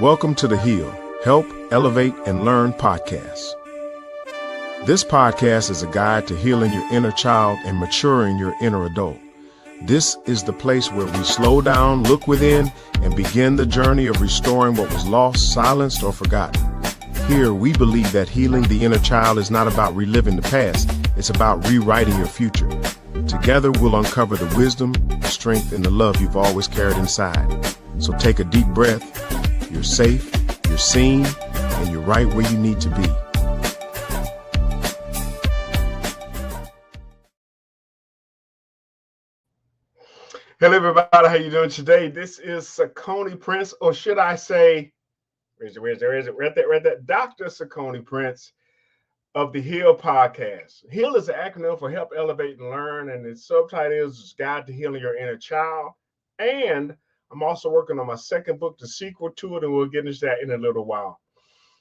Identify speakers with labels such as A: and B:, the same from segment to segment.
A: Welcome to the H.E.A.L, Help, Elevate, and Learn podcast. This podcast is a guide to healing your inner child and maturing your inner adult. This is the place where we slow down, look within, and begin the journey of restoring what was lost, silenced, or forgotten. Here, we believe that healing the inner child is not about reliving the past, it's about rewriting your future. Together, we'll uncover the wisdom, strength, and the love you've always carried inside. So take a deep breath. You're safe, you're seen, and you're right where you need to be.
B: Hello, everybody. How you doing today? This is Saucony Prince, or should I say, where's it? Right there. Dr. Saucony Prince of the H.E.A.L podcast. H.E.A.L is an acronym for Help, Elevate, and Learn, and its subtitle is Guide to Healing Your Inner Child. And I'm also working on my second book, the sequel to it, and we'll get into that in a little while.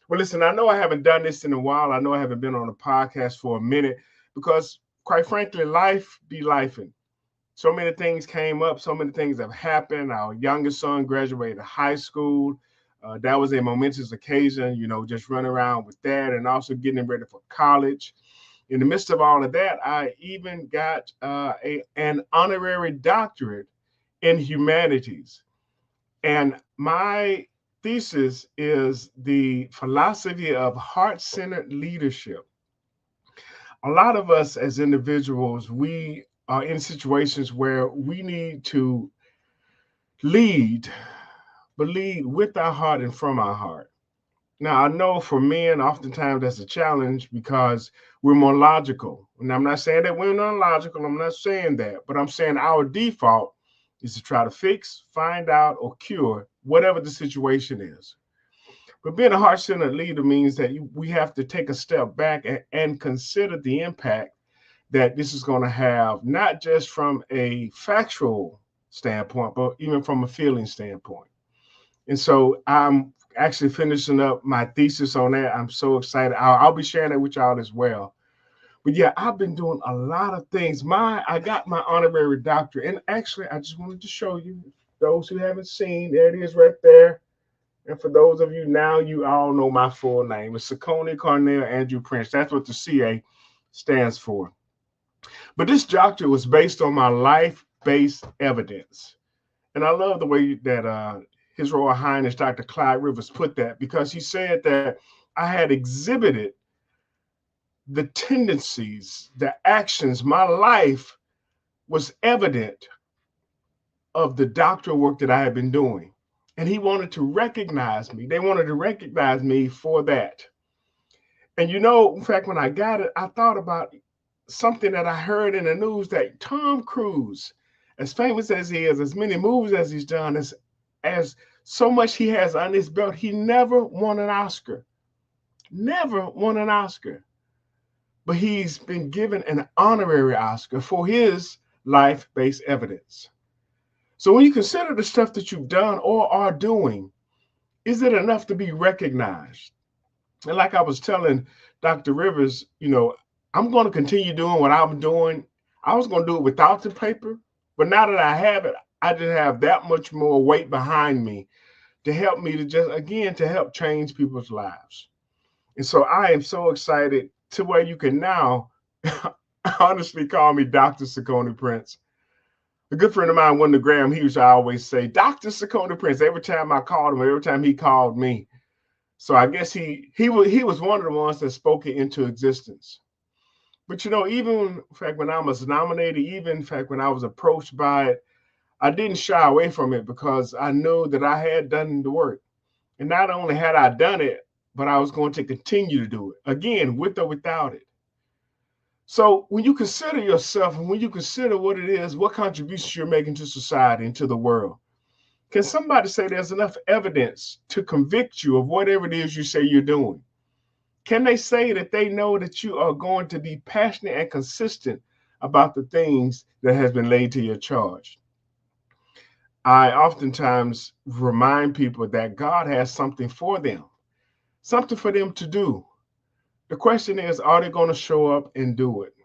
B: Well, listen, I know I haven't done this in a while. I know I haven't been on a podcast for a minute because, quite frankly, life be lifing. So many things came up. So many things have happened. Our youngest son graduated high school. That was a momentous occasion, just running around with that and also getting ready for college. In the midst of all of that, I even got an honorary doctorate in humanities. And my thesis is the philosophy of heart-centered leadership. A lot of us as individuals, we are in situations where we need to lead, but lead with our heart and from our heart. Now, I know for men, oftentimes that's a challenge because we're more logical. And I'm not saying that we're not logical. I'm not saying that. But I'm saying our default is to try to fix, find out, or cure whatever the situation is. But being a heart-centered leader means that we have to take a step back and consider the impact that this is going to have, not just from a factual standpoint, but even from a feeling standpoint. And so I'm actually finishing up my thesis on that. I'm so excited. I'll be sharing that with y'all as well. But yeah, I've been doing a lot of things. I got my honorary doctorate. And actually, I just wanted to show you, those who haven't seen, there it is right there. And for those of you now, you all know my full name. It's Saucony Cornell Andrew Prince. That's what the CA stands for. But this doctorate was based on my life-based evidence. And I love the way that His Royal Highness Dr. Clyde Rivers put that, because he said that I had exhibited the tendencies, the actions, my life was evident of the doctoral work that I had been doing. And he wanted to recognize me. They wanted to recognize me for that. And in fact, when I got it, I thought about something that I heard in the news, that Tom Cruise, as famous as he is, as many movies as he's done, as so much he has on his belt, he never won an Oscar. Never won an Oscar. But he's been given an honorary Oscar for his life-based evidence. So when you consider the stuff that you've done or are doing, is it enough to be recognized? And like I was telling Dr. Rivers, I'm going to continue doing what I'm doing. I was going to do it without the paper, but now that I have it, I just have that much more weight behind me to help me to help change people's lives. And so I am so excited to where you can now honestly call me Dr. Saucony Prince. A good friend of mine, Wendell Graham, he used to always say, Dr. Saucony Prince, every time I called him, every time he called me. So I guess he was one of the ones that spoke it into existence. But even in fact, when I was nominated, even in fact, when I was approached by it, I didn't shy away from it because I knew that I had done the work. And not only had I done it, but I was going to continue to do it, again, with or without it. So when you consider yourself and when you consider what it is, what contributions you're making to society and to the world, can somebody say there's enough evidence to convict you of whatever it is you say you're doing? Can they say that they know that you are going to be passionate and consistent about the things that has been laid to your charge? I oftentimes remind people that God has something for them to do. The question is, are they going to show up and do it?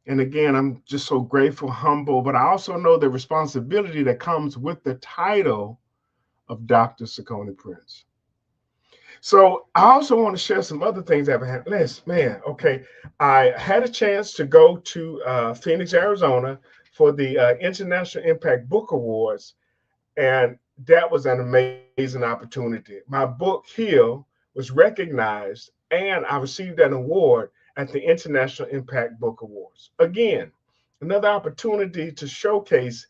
B: And again, I'm just so grateful, humble, but I also know the responsibility that comes with the title of Dr. Sakoni Prince. So I also want to share some other things that have happened. Man, okay. I had a chance to go to Phoenix, Arizona for the International Impact Book Awards, and that was an amazing opportunity. My book, H.E.A.L, was recognized, and I received an award at the International Impact Book Awards. Again, another opportunity to showcase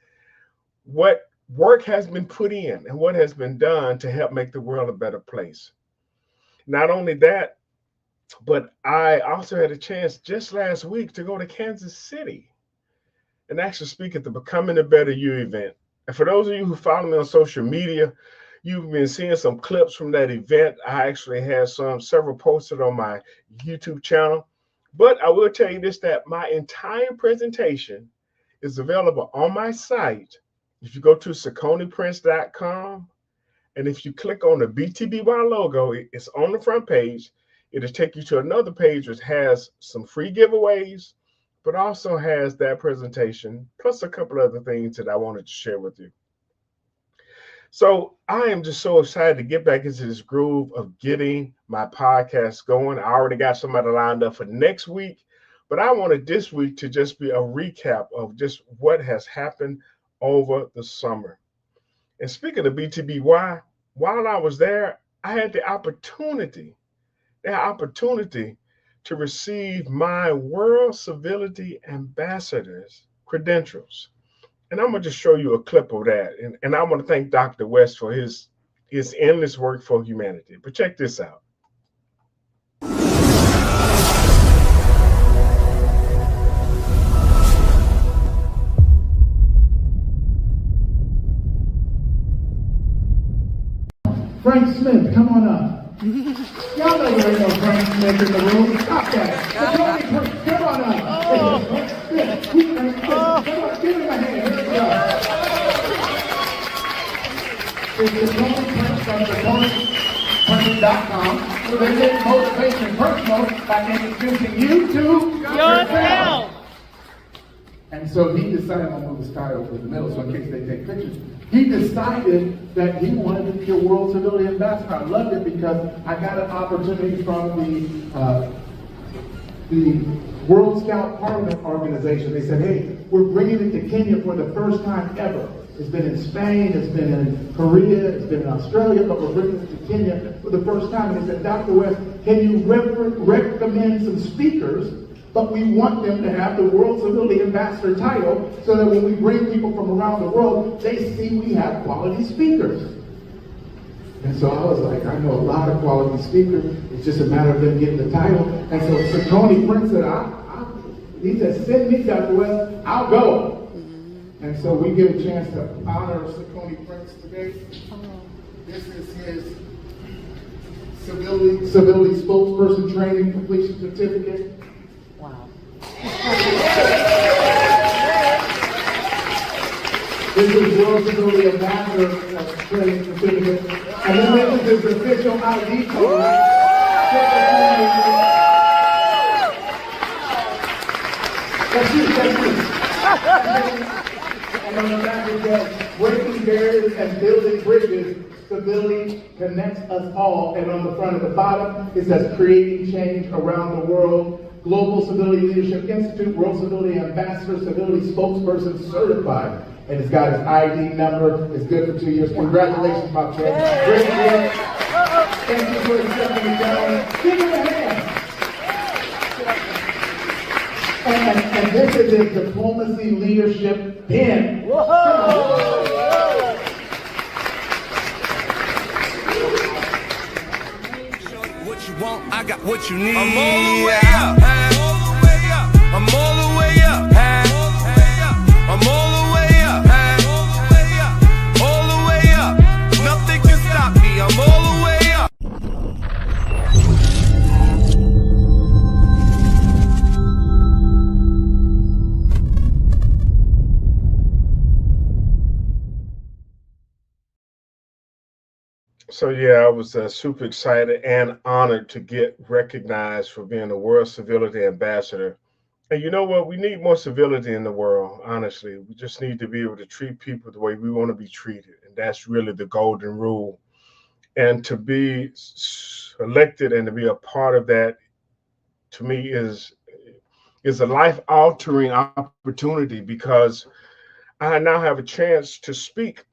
B: what work has been put in and what has been done to help make the world a better place. Not only that, but I also had a chance just last week to go to Kansas City and actually speak at the Becoming a Better You event. And for those of you who follow me on social media, you've been seeing some clips from that event. I actually had several posted on my YouTube channel. But I will tell you this, that my entire presentation is available on my site. If you go to SakoniPrince.com, and if you click on the BTBY logo, it's on the front page. It'll take you to another page which has some free giveaways, but also has that presentation, plus a couple other things that I wanted to share with you. So I am just so excited to get back into this groove of getting my podcast going. I already got somebody lined up for next week, but I wanted this week to just be a recap of just what has happened over the summer. And speaking of BTBY, while I was there, I had the opportunity to receive my World Civility Ambassador's credentials. And I'm going to just show you a clip of that. And I want to thank Dr. West for his endless work for humanity. But check this out.
C: Frank Smith, come on up. Y'all know there ain't no Frank Smith in the room. Stop that. Come on up. Frank Smith. Come on, give him a hand. Here we go. It's the Tony Prince from theTonyPrince.com. So they get motivation personal by introducing you to yourself. And so he decided, I'm going to move this guy over in the middle so in case they take pictures. He decided that he wanted to be a World Civility Ambassador. I loved it because I got an opportunity from the World Scout Parliament organization. They said, hey, we're bringing it to Kenya for the first time ever. It's been in Spain, it's been in Korea, it's been in Australia, but we're bringing it to Kenya for the first time. And they said, Dr. West, can you recommend some speakers? But we want them to have the World Civility Ambassador title so that when we bring people from around the world, they see we have quality speakers. And so I was like, I know a lot of quality speakers. It's just a matter of them getting the title. And so Sakoni Prince said, he said, send me, Dr. West, I'll go. And so we get a chance to honor Sakoni Prince today. This is his civility spokesperson training completion certificate.
D: Wow.
C: This is World Civility Ambassador training certificate. And then this is his official ID card. That's it. And on the back it says, breaking barriers and building bridges, civility connects us all. And on the front of the bottom, it says, creating change around the world. Global Civility Leadership Institute, World Civility Ambassador, Civility Spokesperson Certified. And it's got his ID number. It's good for 2 years. Congratulations, my friend. Great work. Thank you for accepting the challenge. Give him a hand. And this is his Diplomacy Leadership pin.
E: What you want, I got what you need. I'm all the way up. I'm all the way up. I'm all the way up. All the way up. Nothing can stop me. I'm all the way up.
B: So yeah, I was super excited and honored to get recognized for being the World Civility Ambassador And you know what? We need more civility in the world, honestly. We just need to be able to treat people the way we want to be treated. And that's really the golden rule. And to be elected and to be a part of that, to me, is a life altering opportunity because I now have a chance to speak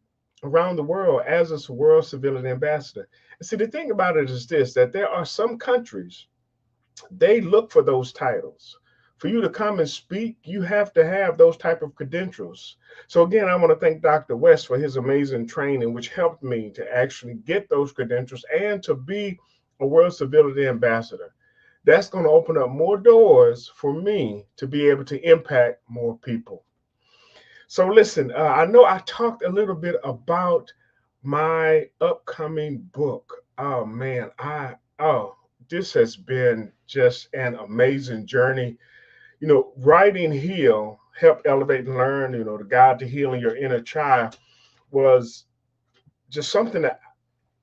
B: around the world as a world civility ambassador. And see, the thing about it is this, that there are some countries, they look for those titles. For you to come and speak, you have to have those type of credentials. So again, I want to thank Dr. West for his amazing training, which helped me to actually get those credentials and to be a World Civility Ambassador. That's going to open up more doors for me to be able to impact more people. So listen, I know I talked a little bit about my upcoming book. Oh man, this has been just an amazing journey. You know, writing Heal, Help Elevate and Learn, you know, the guide to healing your inner child was just something that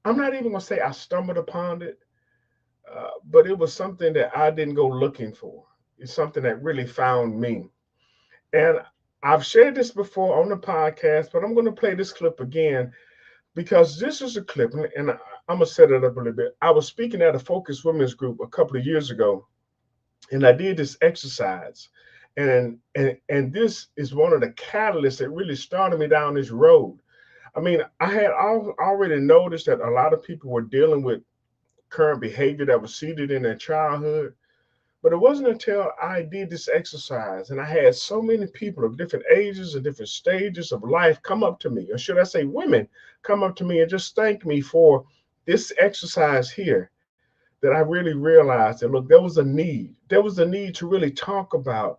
B: I'm not even gonna say I stumbled upon it, but it was something that I didn't go looking for. It's something that really found me. And I've shared this before on the podcast, but I'm going to play this clip again because this is a clip, and I'm going to set it up a little bit. I was speaking at a Focus Women's group a couple of years ago, and I did this exercise. And this is one of the catalysts that really started me down this road. I mean, I had already noticed that a lot of people were dealing with current behavior that was seated in their childhood. But it wasn't until I did this exercise and I had so many people of different ages and different stages of life come up to me, or should I say, women come up to me and just thank me for this exercise here, that I really realized that, look, there was a need. There was a need to really talk about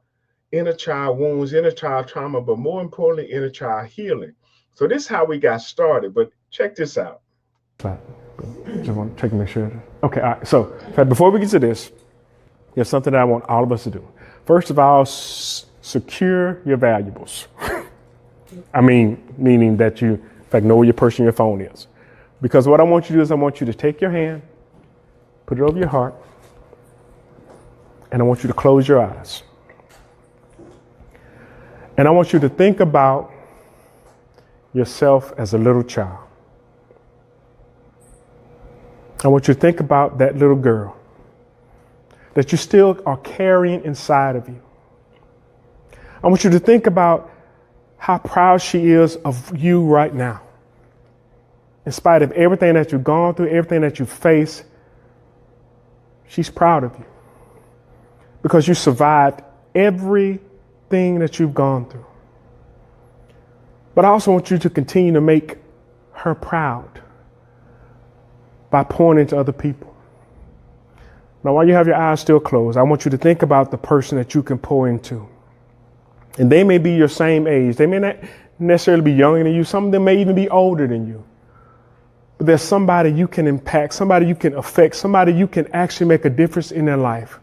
B: inner child wounds, inner child trauma, but more importantly, inner child healing. So this is how we got started. But check this out.
D: Just want to check and make sure. Okay, all right. So before we get to this, there's something that I want all of us to do. First of all, secure your valuables. I mean, meaning that you, in fact, know where your purse and your phone is. Because what I want you to do is I want you to take your hand, put it over your heart, and I want you to close your eyes. And I want you to think about yourself as a little child. I want you to think about that little girl that you still are carrying inside of you. I want you to think about how proud she is of you right now. In spite of everything that you've gone through, everything that you face, she's proud of you because you survived everything that you've gone through. But I also want you to continue to make her proud by pouring into other people. Now, while you have your eyes still closed, I want you to think about the person that you can pour into. And they may be your same age. They may not necessarily be younger than you. Some of them may even be older than you. But there's somebody you can impact, somebody you can affect, somebody you can actually make a difference in their life.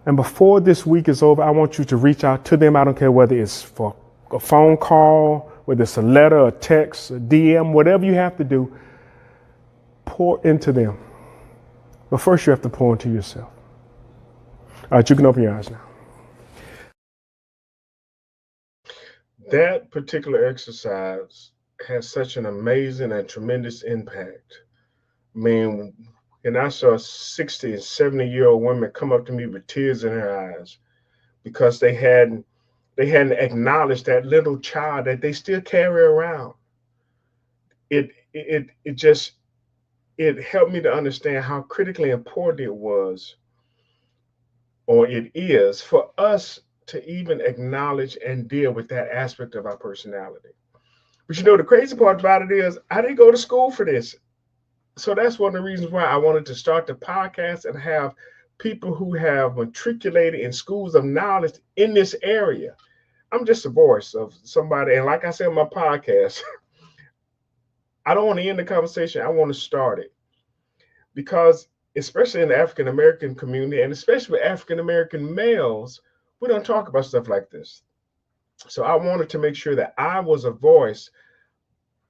D: And before this week is over, I want you to reach out to them. I don't care whether it's for a phone call, whether it's a letter, a text, a DM, whatever you have to do, pour into them. But first you have to pour into yourself. All right, you can open your eyes now.
B: That particular exercise has such an amazing and tremendous impact. I mean, and I saw 60 and 70-year-old women come up to me with tears in their eyes because they hadn't acknowledged that little child that they still carry around. It helped me to understand how critically important it was, or it is, for us to even acknowledge and deal with that aspect of our personality. But you know, the crazy part about it is I didn't go to school for this. So that's one of the reasons why I wanted to start the podcast and have people who have matriculated in schools of knowledge in this area. I'm just a voice of somebody. And like I said in my podcast, I don't want to end the conversation. I want to start it. Because especially in the African-American community, and especially with African-American males, we don't talk about stuff like this. So I wanted to make sure that I was a voice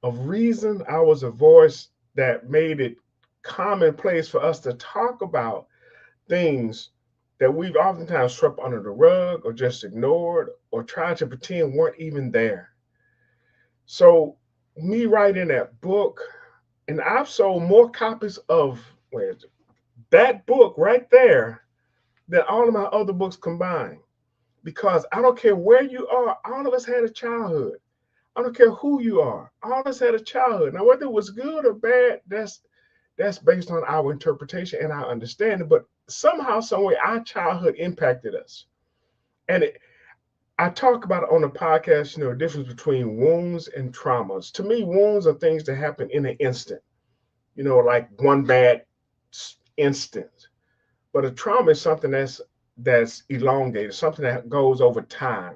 B: of reason. I was a voice that made it commonplace for us to talk about things that we've oftentimes swept under the rug or just ignored or tried to pretend weren't even there. So me writing that book, and I've sold more copies of where is it? That book right there than all of my other books combined. Because I don't care where you are, all of us had a childhood. I don't care who you are, all of us had a childhood. Now, whether it was good or bad, that's based on our interpretation and our understanding. But somehow, some way, our childhood impacted us. And I talk about it on the podcast, the difference between wounds and traumas. To me, wounds are things that happen in an instant, like one bad instant. But a trauma is something that's elongated, something that goes over time.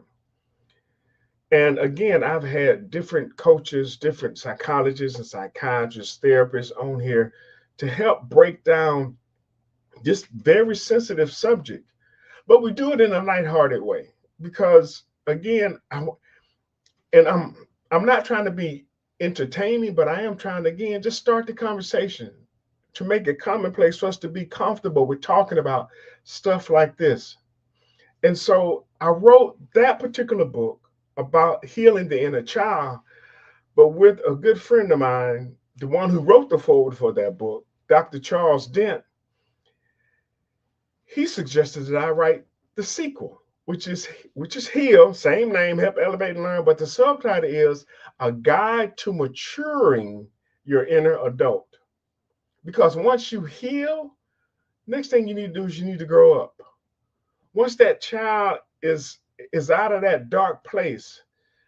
B: And again, I've had different coaches, different psychologists and psychiatrists, therapists on here to help break down this very sensitive subject. But we do it in a lighthearted way because, again, I'm not trying to be entertaining, but I am trying to, again, just start the conversation to make it commonplace for us to be comfortable with talking about stuff like this. And so I wrote that particular book about healing the inner child, but with a good friend of mine, the one who wrote the foreword for that book, Dr. Charles Dent. He suggested that I write the sequel, which is H.E.A.L, same name, Help Elevate and Learn, but the subtitle is A Guide to Maturing Your Inner Adult. Because once you heal, next thing you need to do is you need to grow up. Once that child is out of that dark place,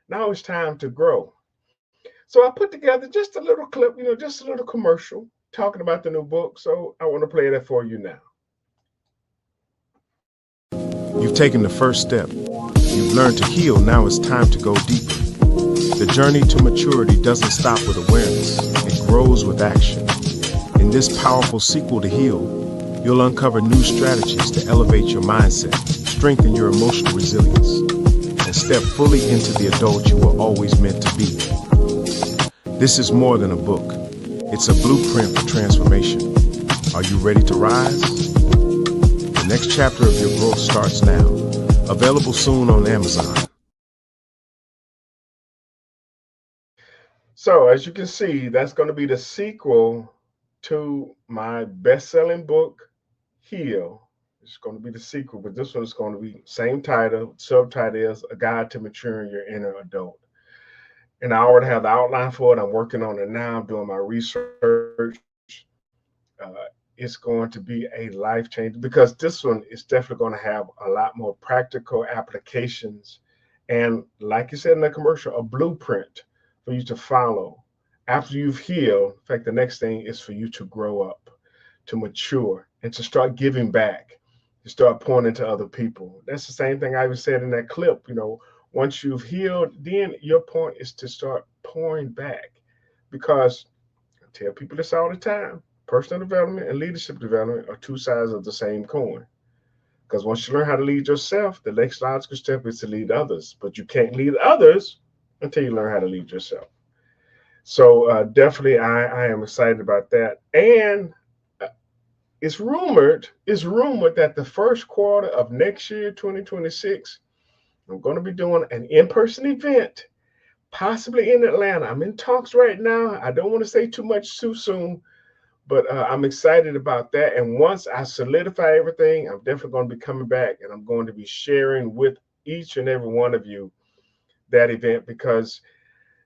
B: now it's time to grow. So I put together just a little clip, just a little commercial talking about the new book. So I want to play that for you now.
A: You've taken the first step. You've learned to heal. Now it's time to go deeper. The journey to maturity doesn't stop with awareness. It grows with action. In this powerful sequel to H.E.A.L, you'll uncover new strategies to elevate your mindset, strengthen your emotional resilience, and step fully into the adult you were always meant to be. This is more than a book. It's a blueprint for transformation. Are you ready to rise? The next chapter of your growth starts now. Available soon on Amazon.
B: So as you can see, that's going to be the sequel to my best-selling book, H.E.A.L. It's going to be the sequel, but this one is going to be same title. Subtitle is A Guide to Maturing Your Inner Adult. And I already have the outline for it. I'm working on it now. I'm doing my research. It's going to be a life changer because this one is definitely going to have a lot more practical applications. And like you said in the commercial, a blueprint for you to follow. After you've healed, in fact, the next thing is for you to grow up, to mature, and to start giving back, to start pouring into other people. That's the same thing I even said in that clip. Once you've healed, then your point is to start pouring back. Because I tell people this all the time, personal development and leadership development are two sides of the same coin. Because once you learn how to lead yourself, the next logical step is to lead others. But you can't lead others until you learn how to lead yourself. So definitely I am excited about that. And it's rumored that the first quarter of next year, 2026, I'm going to be doing an in-person event, possibly in Atlanta. I'm in talks right now. I don't want to say too much too soon, but I'm excited about that. And once I solidify everything, I'm definitely going to be coming back and I'm going to be sharing with each and every one of you that event because,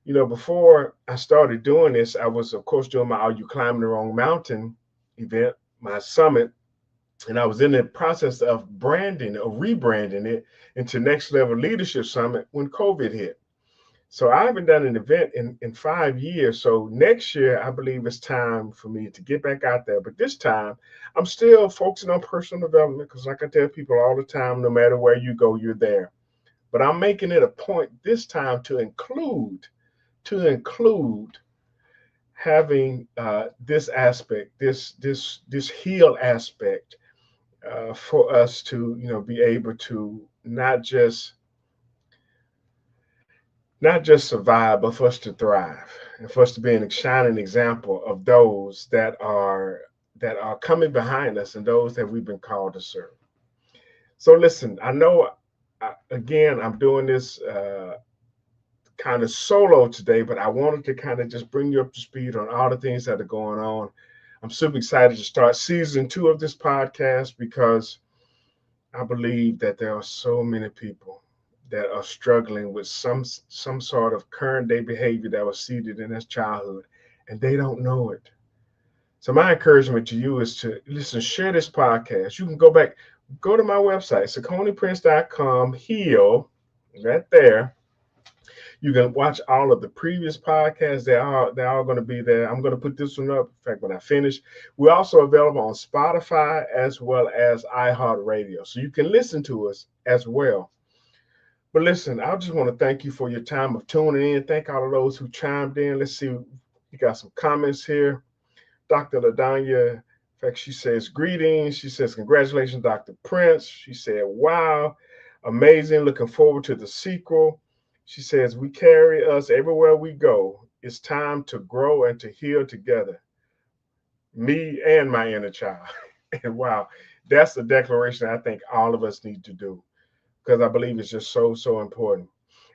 B: before I started doing this, I was, of course, doing my Are You Climbing the Wrong Mountain event, my summit. And I was in the process of rebranding it into Next Level Leadership Summit when COVID hit. So I haven't done an event in 5 years. So next year, I believe it's time for me to get back out there. But this time, I'm still focusing on personal development because like I tell people all the time, no matter where you go, you're there. But I'm making it a point this time to include having this aspect, this H.E.A.L aspect, for us to be able to not just survive, but for us to thrive and for us to be a shining example of those that are coming behind us and those that we've been called to serve. So listen, I know, again, I'm doing this kind of solo today, but I wanted to kind of just bring you up to speed on all the things that are going on. I'm super excited to start season 2 of this podcast because I believe that there are so many people that are struggling with some sort of current day behavior that was seeded in their childhood, and they don't know it. So my encouragement to you is to listen, share this podcast. You can go to my website, StreamYard.com, H.E.A.L, right there. You can watch all of the previous podcasts. They're all going to be there. I'm going to put this one up. In fact, when I finish, we're also available on Spotify as well as iHeartRadio. So you can listen to us as well. But listen, I just want to thank you for your time of tuning in. Thank all of those who chimed in. Let's see. We got some comments here. Dr. LaDanya, in fact, she says, greetings. She says, congratulations, Dr. Prince. She said, wow, amazing. Looking forward to the sequel. She says, we carry us everywhere we go. It's time to grow and to heal together. Me and my inner child. And wow, that's the declaration I think all of us need to do, because I believe it's just so, so important.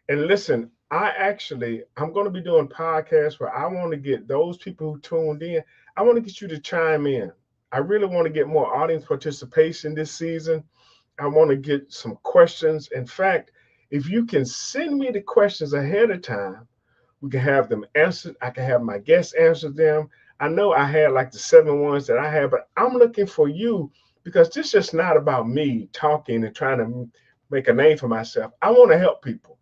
B: And listen, I'm going to be doing podcasts where I want to get those people who tuned in, I want to get you to chime in. I really want to get more audience participation this season. I want to get some questions. In fact, if you can send me the questions ahead of time, we can have them answered. I can have my guests answer them. I know I had like the 7 ones that I had, but I'm looking for you, because this is just not about me talking and trying to make a name for myself. I want to help people,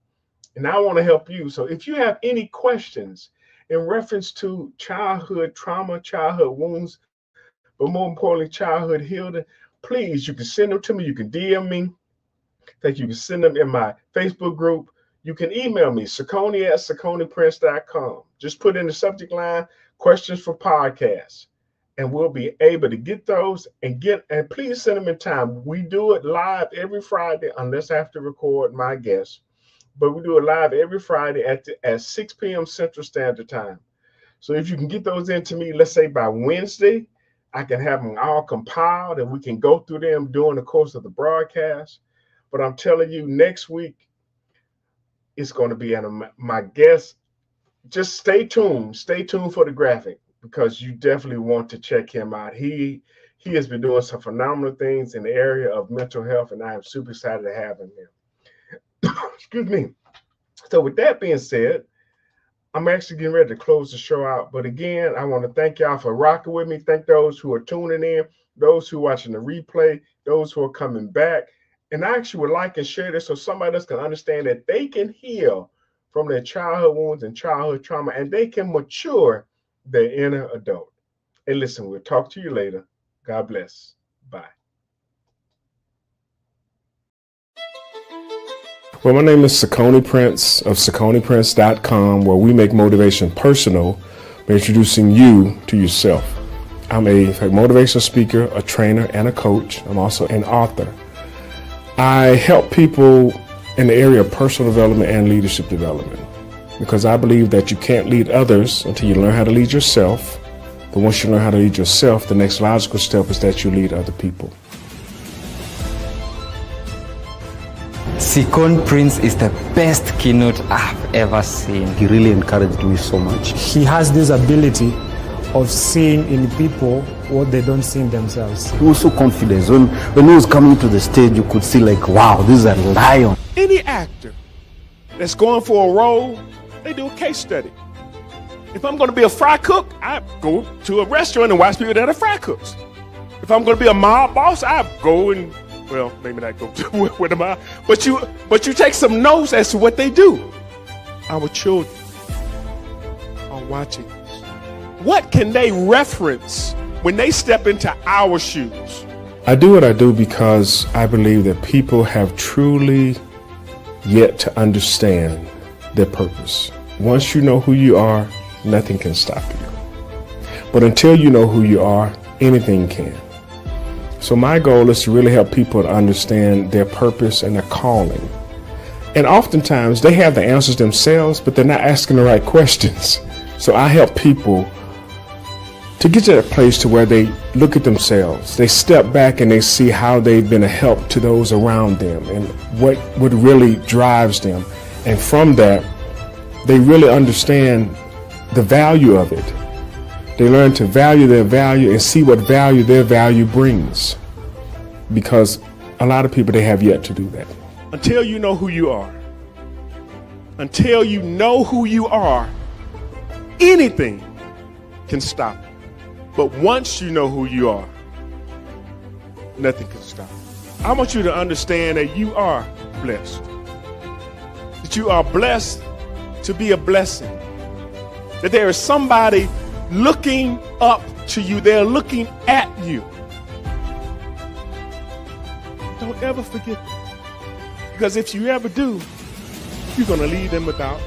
B: and I want to help you. So if you have any questions in reference to childhood trauma, childhood wounds, but more importantly, childhood healing, please, you can send them to me. You can DM me. You can send them in my Facebook group. You can email me, Saccone@SacconePrince.com. Just put in the subject line, questions for podcasts, and we'll be able to get those and please send them in time. We do it live every Friday, unless I have to record my guests, but we do it live every Friday at 6 p.m. Central Standard Time. So if you can get those into me, let's say by Wednesday, I can have them all compiled and we can go through them during the course of the broadcast. But I'm telling you, next week, it's going to be my guest. Just stay tuned. Stay tuned for the graphic, because you definitely want to check him out. He has been doing some phenomenal things in the area of mental health, and I am super excited to have him here. Excuse me. So with that being said, I'm actually getting ready to close the show out. But again, I want to thank y'all for rocking with me. Thank those who are tuning in, those who are watching the replay, those who are coming back. And I actually would like and share this so somebody else can understand that they can heal from their childhood wounds and childhood trauma, and they can mature their inner adult. And listen, we'll talk to you later. God bless. Bye.
D: Well, my name is Saccone Prince of SacconePrince.com, where we make motivation personal by introducing you to yourself. I'm a motivational speaker, a trainer, and a coach. I'm also an author. I help people in the area of personal development and leadership development, because I believe that you can't lead others until you learn how to lead yourself. But once you learn how to lead yourself, the next logical step is that you lead other people.
F: Saccone Prince is the best keynote I've ever seen.
G: He really encouraged me so much.
H: He has this ability of seeing in people what they don't see in themselves.
G: He was so confident. When he was coming to the stage, you could see like, wow, this is a lion.
D: Any actor that's going for a role, they do a case study. If I'm going to be a fry cook, I go to a restaurant and watch people that are fry cooks. If I'm going to be a mob boss, I go and, well, maybe not go to where the mob, but you take some notes as to what they do. Our children are watching us. What can they reference when they step into our shoes? I do what I do because I believe that people have truly yet to understand their purpose. Once you know who you are, nothing can stop you. But until you know who you are, anything can. So my goal is to really help people to understand their purpose and their calling. And oftentimes they have the answers themselves, but they're not asking the right questions. So I help people to get to that place to where they look at themselves, they step back and they see how they've been a help to those around them and what really drives them. And from that, they really understand the value of it. They learn to value their value and see what value their value brings. Because a lot of people, they have yet to do that. Until you know who you are, anything can stop you. But once you know who you are, nothing can stop you. I want you to understand that you are blessed. That you are blessed to be a blessing. That there is somebody looking up to you. They're looking at you. Don't ever forget that. Because if you ever do, you're going to leave them without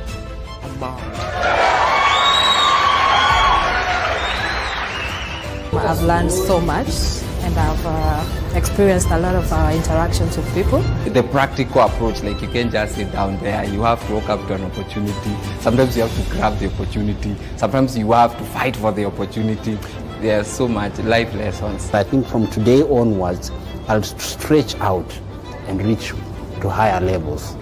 D: a mind.
I: I've learned so much, and I've experienced a lot of interactions with people.
F: The practical approach, like you can't just sit down there. You have to walk up to an opportunity. Sometimes you have to grab the opportunity. Sometimes you have to fight for the opportunity. There's so much life lessons.
G: I think from today onwards, I'll stretch out and reach to higher levels.